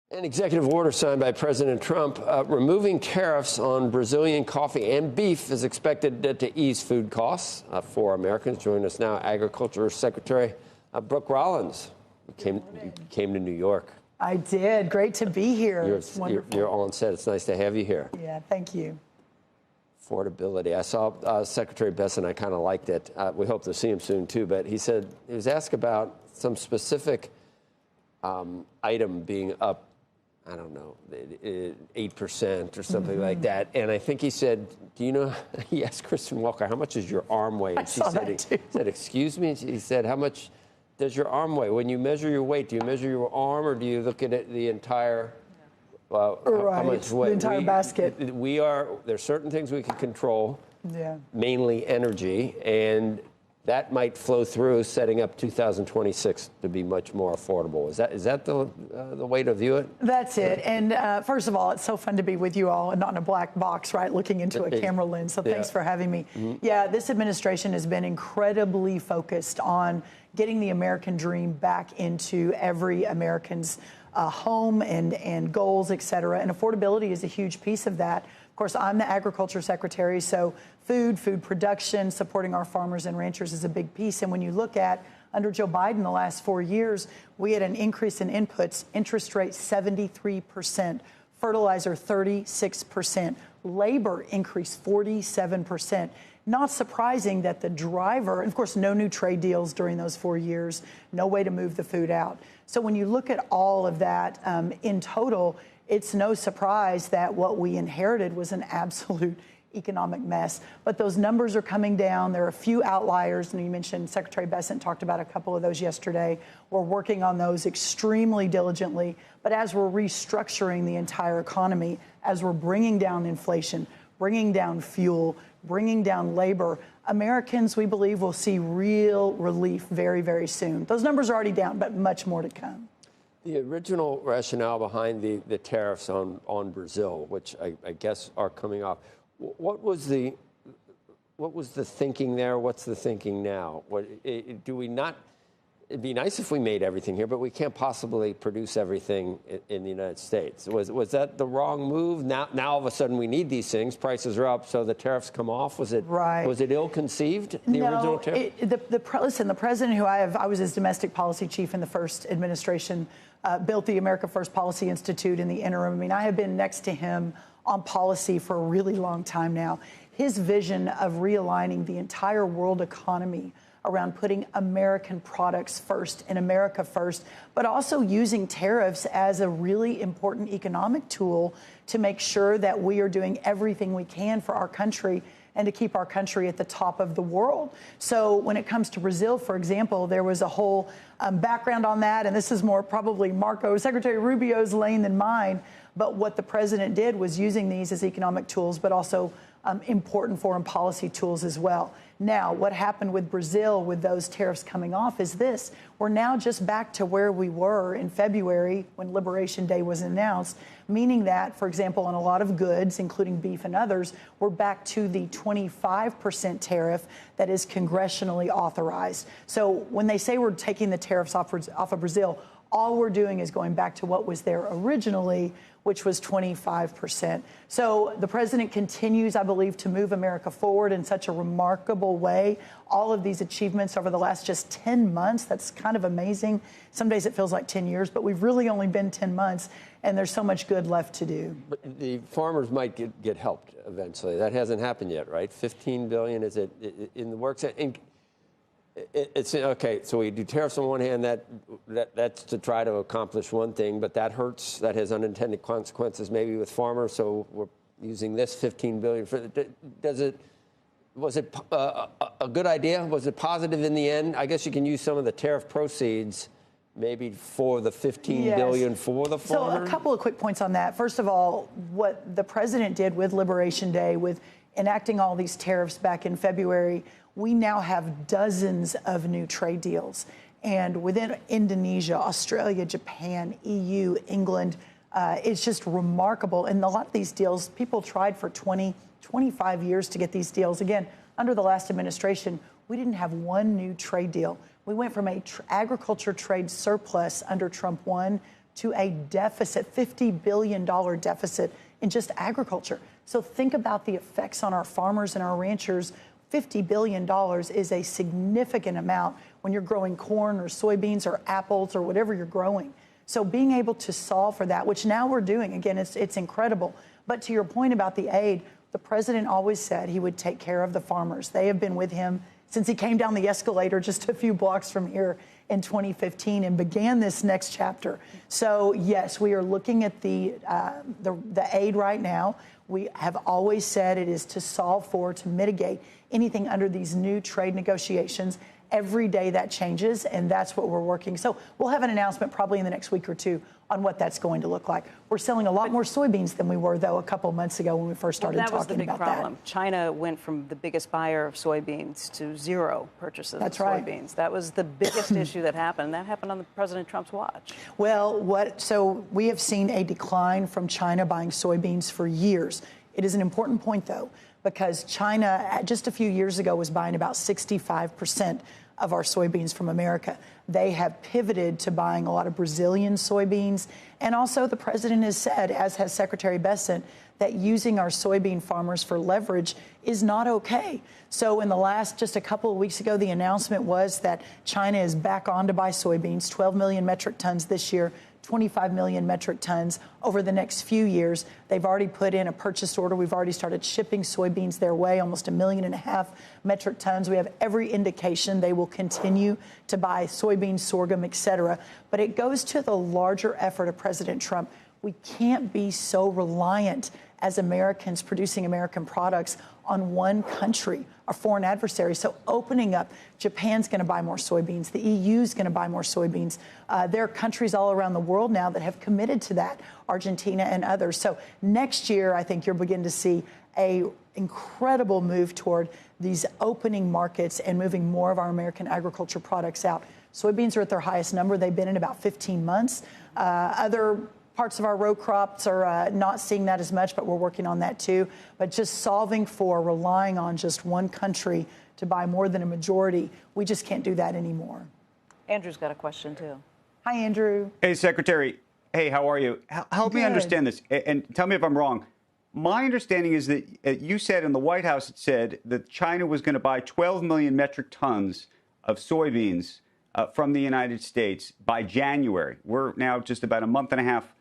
An executive order signed by President Trump removing tariffs on Brazilian coffee and beef is expected to ease food costs for Americans. Joining us now, Agriculture Secretary Brooke Rollins. You came to New York. I did. Great to be here. You're all set. It's nice to have you here. Yeah, thank you. Affordability. I saw Secretary Besson. I kind of liked it. We hope to see him soon, too. But he said he was asked about some specific item being up, I don't know, 8% or something like that. And I think he said, do you know, he asked Kristen Walker, how much does your arm weigh? And she said, excuse me? He said, how much does your arm weigh? When you measure your weight, do you measure your arm or do you look at it, the entire, how much weight? The entire basket. There's certain things we can control, mainly energy, and that might flow through setting up 2026 to be much more affordable. Is that the way to view it? That's it. And first of all, it's so fun to be with you all and not in a black box, right, looking into a camera lens. So thanks for having me. Yeah, this administration has been incredibly focused on getting the American dream back into every American's home and goals, et cetera. And affordability is a huge piece of that. Of course, I'm the Agriculture Secretary, so food production, supporting our farmers and ranchers is a big piece. And when you look at under Joe Biden the last 4 years, we had an increase in inputs, interest rate 73%, fertilizer 36%, labor increased 47%. Not surprising that the driver, and of course, no new trade deals during those 4 years, no way to move the food out. So when you look at all of that in total, it's no surprise that what we inherited was an absolute economic mess. But those numbers are coming down. There are a few outliers, and you mentioned Secretary Besson talked about a couple of those yesterday. We're working on those extremely diligently. But as we're restructuring the entire economy, as we're bringing down inflation, bringing down fuel, bringing down labor, Americans, we believe, will see real relief very, very soon. Those numbers are already down, but much more to come. The original rationale behind the tariffs on Brazil, which I guess are coming off, what was the thinking there? What's the thinking now? Do we not? It'd be nice if we made everything here, but we can't possibly produce everything in the United States. Was that the wrong move? Now all of a sudden we need these things. Prices are up, so the tariffs come off. Was it right? Was it ill-conceived? The original tariff? Listen, the president, who I was his domestic policy chief in the first administration, built the America First Policy Institute in the interim. I mean, I have been next to him on policy for a really long time now. His vision of realigning the entire world economy around putting American products first and America first, but also using tariffs as a really important economic tool to make sure that we are doing everything we can for our country and to keep our country at the top of the world. So when it comes to Brazil, for example, there was a whole background on that, and this is more probably Secretary Rubio's lane than mine, but what the president did was using these as economic tools, but also important foreign policy tools as well. Now, what happened with Brazil with those tariffs coming off is this. We're now just back to where we were in February when Liberation Day was announced, meaning that, for example, on a lot of goods, including beef and others, we're back to the 25% tariff that is congressionally authorized. So when they say we're taking the tariffs off of Brazil, all we're doing is going back to what was there originally, which was 25%. So the president continues, I believe, to move America forward in such a remarkable way. All of these achievements over the last just 10 months, that's kind of amazing. Some days it feels like 10 years, but we've really only been 10 months, and there's so much good left to do. But the farmers might get helped eventually. That hasn't happened yet, right? $15 billion, is it in the works? It's okay. So we do tariffs on one hand. That's to try to accomplish one thing, but that hurts. That has unintended consequences, maybe with farmers. So we're using this $15 billion. Was it a good idea? Was it positive in the end? I guess you can use some of the tariff proceeds, maybe for the $15 billion for the farmer. So a couple of quick points on that. First of all, what the president did with Liberation Day, with enacting all these tariffs back in February, we now have dozens of new trade deals. And within Indonesia, Australia, Japan, EU, England, it's just remarkable. And a lot of these deals, people tried for 20, 25 years to get these deals. Again, under the last administration, we didn't have one new trade deal. We went from an agriculture trade surplus under Trump 1 to a deficit, $50 billion deficit in just agriculture. So think about the effects on our farmers and our ranchers. $50 billion is a significant amount when you're growing corn or soybeans or apples or whatever you're growing. So being able to solve for that, which now we're doing, again, it's incredible. But to your point about the aid, the president always said he would take care of the farmers. They have been with him since he came down the escalator just a few blocks from here in 2015 and began this next chapter. So yes, we are looking at the aid right now. We have always said it is to solve for, to mitigate anything under these new trade negotiations. Every day that changes, and that's what we're working. So we'll have an announcement probably in the next week or two on what that's going to look like. We're selling a lot more soybeans than we were, though, a couple months ago when we first started talking about that. That was the big problem. China went from the biggest buyer of soybeans to zero purchases of soybeans. That was the biggest issue that happened. That happened on President Trump's watch. Well, so we have seen a decline from China buying soybeans for years. It is an important point, though, because China, just a few years ago, was buying about 65% of our soybeans from America. They have pivoted to buying a lot of Brazilian soybeans. And also the president has said, as has Secretary Bessent, that using our soybean farmers for leverage is not okay. So in the last, just a couple of weeks ago, the announcement was that China is back on to buy soybeans, 12 million metric tons this year, 25 million metric tons over the next few years. They've already put in a purchase order. We've already started shipping soybeans their way, almost 1.5 million metric tons. We have every indication they will continue to buy soybeans, sorghum, et cetera. But it goes to the larger effort of President Trump. We can't be so reliant as Americans producing American products on one country, a foreign adversary. So opening up, Japan's going to buy more soybeans. The EU's going to buy more soybeans. There are countries all around the world now that have committed to that, Argentina and others. So next year, I think you'll begin to see an incredible move toward these opening markets and moving more of our American agriculture products out. Soybeans are at their highest number they've been in about 15 months. Other parts of our row crops are not seeing that as much, but we're working on that too. But just solving for relying on just one country to buy more than a majority, we just can't do that anymore. Andrew's got a question too. Hi, Andrew. Hey, Secretary. Hey, how are you? Help me understand this and tell me if I'm wrong. My understanding is that you said in the White House, it said that China was going to buy 12 million metric tons of soybeans from the United States by January. We're now just about a month and a half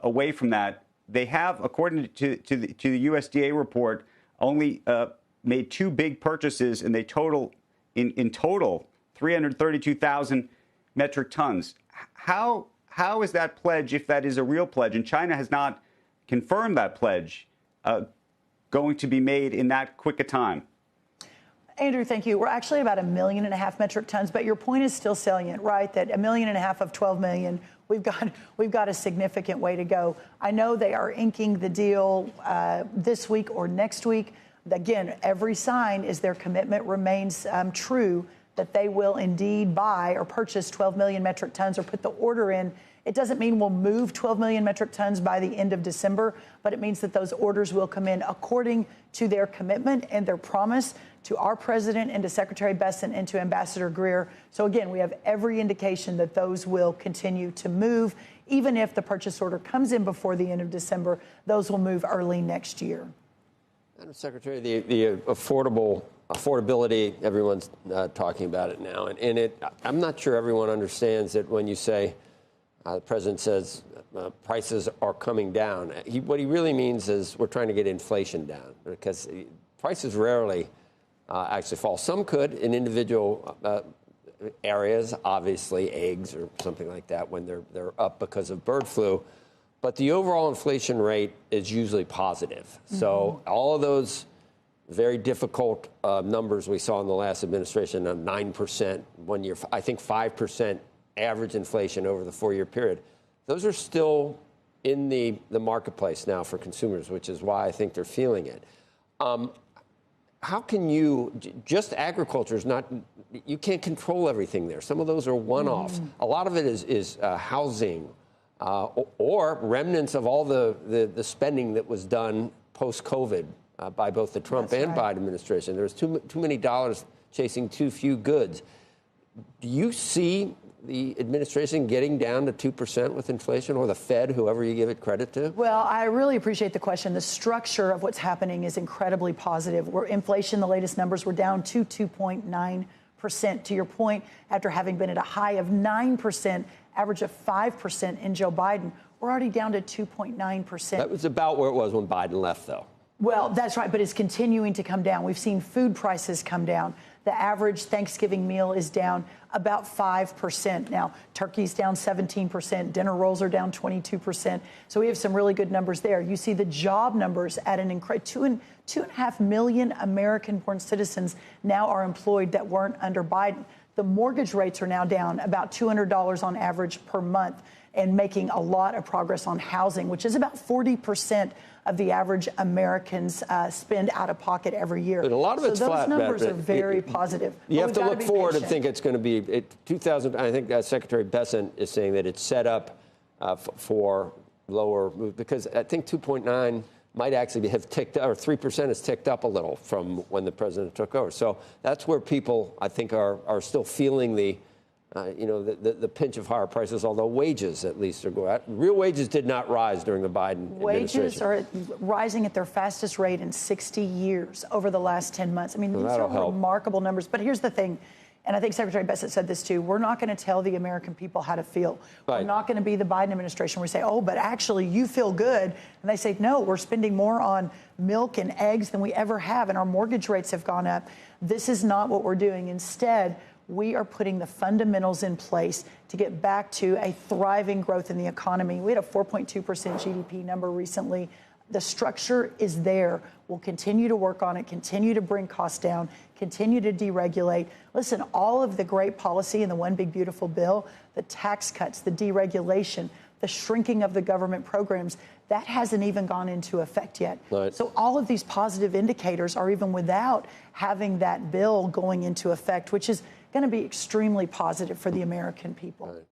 away from that. They have, according to the USDA report, only made two big purchases, and they total, in total, 332,000 metric tons. How is that pledge, if that is a real pledge, and China has not confirmed that pledge, going to be made in that quick a time? Andrew, thank you. We're actually about 1.5 million metric tons, but your point is still salient, right? That 1.5 million of 12 million, we've got a significant way to go. I know they are inking the deal this week or next week. Again, every sign is their commitment remains true that they will indeed buy or purchase 12 million metric tons or put the order in. It doesn't mean we'll move 12 million metric tons by the end of December, but it means that those orders will come in according to their commitment and their promise to our president and to Secretary Bessent and to Ambassador Greer. So again, we have every indication that those will continue to move. Even if the purchase order comes in before the end of December, those will move early next year. Madam Secretary, the affordability, everyone's talking about it now. And I'm not sure everyone understands that when you say, the president says prices are coming down. What he really means is we're trying to get inflation down, because prices rarely actually fall. Some could in individual areas, obviously eggs or something like that, when they're up because of bird flu. But the overall inflation rate is usually positive. Mm-hmm. So all of those very difficult numbers we saw in the last administration, 9% 1 year, I think 5% average inflation over the 4-year period, those are still in the marketplace now for consumers, which is why I think they're feeling it. How can you, just agriculture is not, you can't control everything there. Some of those are one-offs. A lot of it is housing or remnants of all the spending that was done post-COVID by both the Trump and Biden administration. There's too many dollars chasing too few goods. Do you see the administration getting down to 2% with inflation, or the Fed, whoever you give it credit to? Well, I really appreciate the question. The structure of what's happening is incredibly positive. Inflation, the latest numbers, were down to 2.9%. To your point, after having been at a high of 9%, average of 5% in Joe Biden, we're already down to 2.9%. That was about where it was when Biden left, though. Well, that's right, but it's continuing to come down. We've seen food prices come down. The average Thanksgiving meal is down about 5%. Now, turkey's down 17%. Dinner rolls are down 22%. So we have some really good numbers there. You see the job numbers at an incredible 2.5 million American-born citizens now are employed that weren't under Biden. The mortgage rates are now down about $200 on average per month, and making a lot of progress on housing, which is about 40% of the average Americans spend out of pocket every year. But a lot of it's flat. Those numbers are very positive. You have to look forward and think it's going to be 2000. I think Secretary Bessent is saying that it's set up for lower, because I think 2.9 might actually have ticked, or 3% has ticked up a little from when the president took over. So that's where people, I think, are still feeling the pinch of higher prices, although wages at least are going up. Real wages did not rise during the Biden administration. Wages are rising at their fastest rate in 60 years over the last 10 months. I mean, these are remarkable numbers. But here's the thing, and I think Secretary Bessent said this too, we're not going to tell the American people how to feel. Right. We're not going to be the Biden administration where we say, oh, but actually you feel good. And they say, no, we're spending more on milk and eggs than we ever have, and our mortgage rates have gone up. This is not what we're doing. Instead, we are putting the fundamentals in place to get back to a thriving growth in the economy. We had a 4.2% GDP number recently. The structure is there. We'll continue to work on it, continue to bring costs down, continue to deregulate. Listen, all of the great policy in the One Big Beautiful Bill, the tax cuts, the deregulation, the shrinking of the government programs, that hasn't even gone into effect yet. Right. So all of these positive indicators are even without having that bill going into effect, which is going to be extremely positive for the American people. Right.